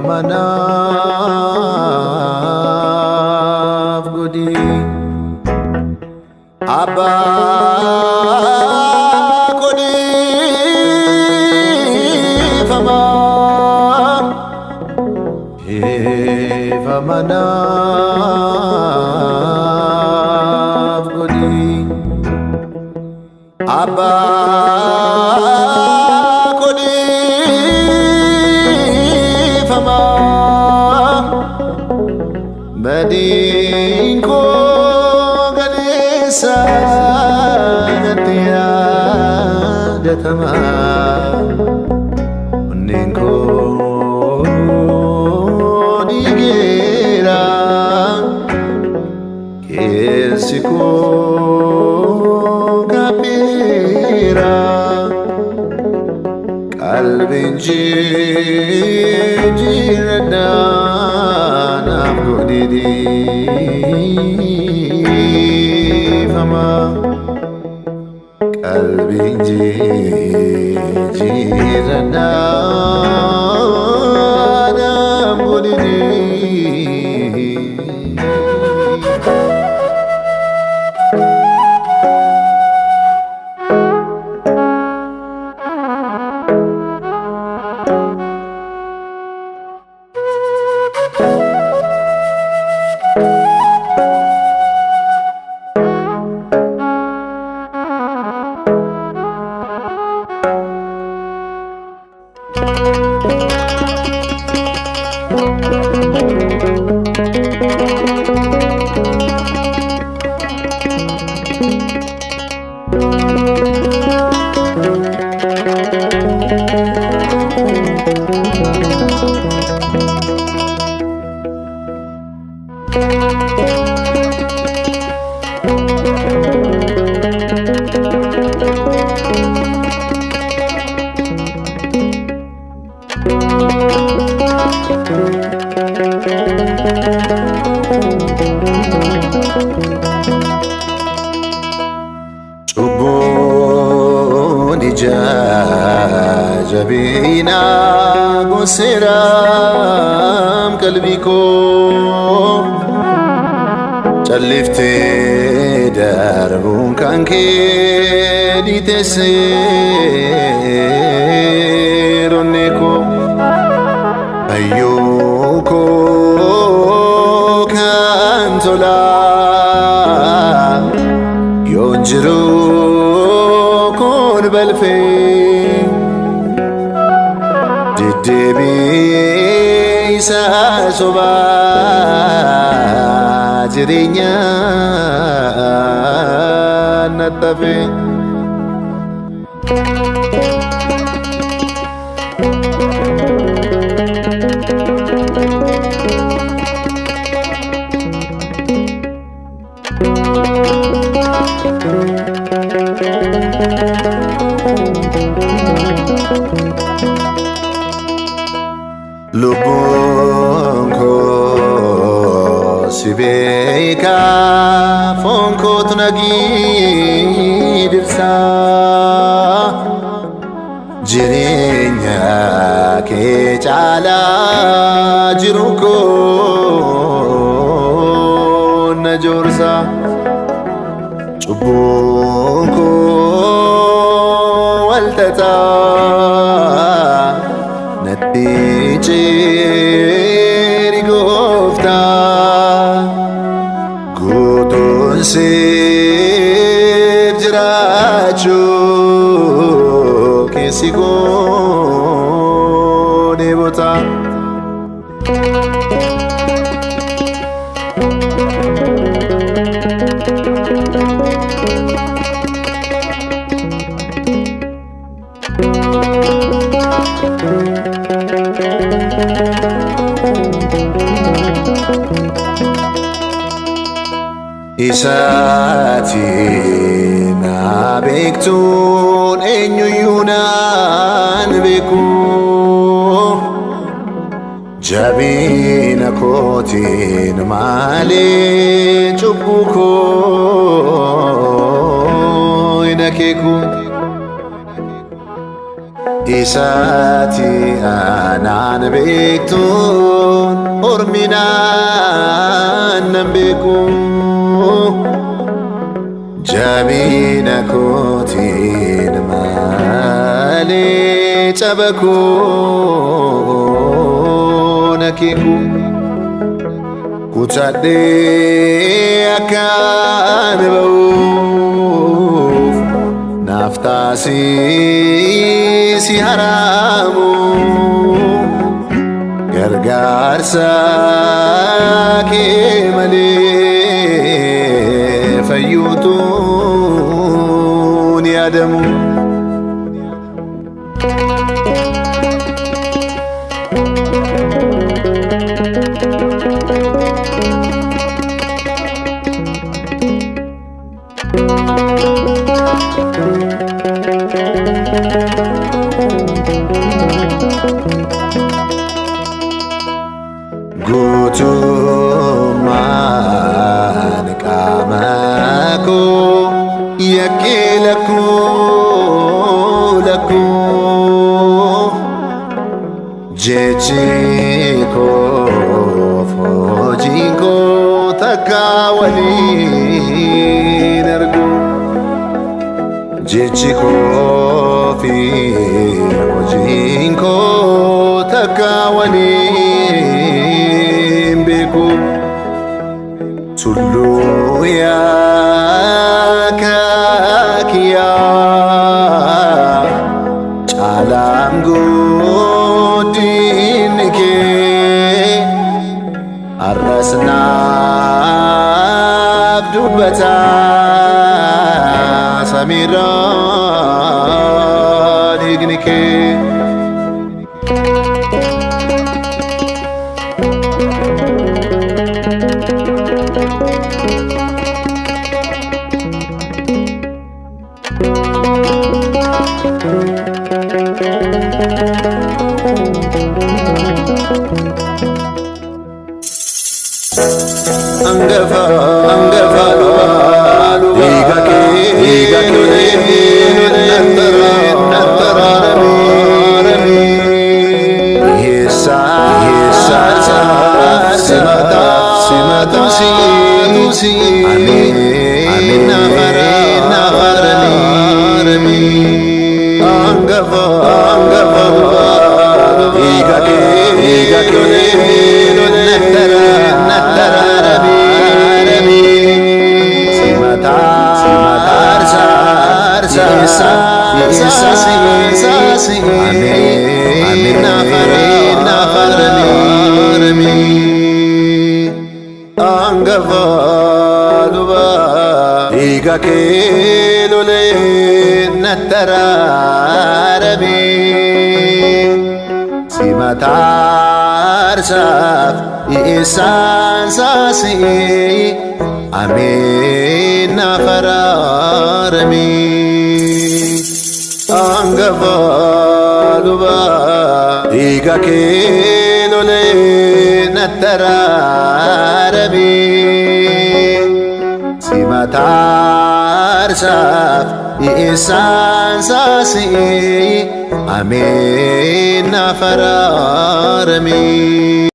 manaf gudi abba gudi manaf gudi abba gudi badinko galesa natiya datama uninko digera kesiko kapira kalbin jirada didi fama kalbin jirana nam didi jabina gosiram qalbiko callifte darbun kanke ditesironneko ayyuko kantola yonjiru kun balfe debi isa soba jirinya natafe lubunko sibeka fonko tunagi dirsa jirinya ke chala jiruko najorsa chubunko waltata natijeri gofta gudun sif jirachu kesigo nebota isati na bektun enyuyunan beku jabina kotin male chubuko inakeku isaati anaan beektuun orminaan nan beeku jabina kootiin malee caba koo nakeeku kutadhee akkaan ba'uuf naaf taasisi haraamu gargaarsa kee malee fayyuutuun yaadamu. Guutummaan qaama koo yakkee lakkuu jechi koo hojiin koo takka waliin argu jechi koo fi hojiin koo takka waliin beeku tulluu yaakaakiyaa caalaam guddinni kee arras naaf dubbataa samiirraa dhiigni kee. Anggafa dhiiga kee nattaraaramee hiyyeessaa simatuusi amiin naafararamee anggafa dhiiga kee nattaraaramee amiin naafararamee anggafa lubaa dhiiga kee lolee nattaraaramee simataarsaaf dhiyeessaan saasii amiin naafararamee anggafa lubaa dhiiga kee lolee nattaraaramee simataarsaaf dhiyeessaan saasii amiin naafararamee.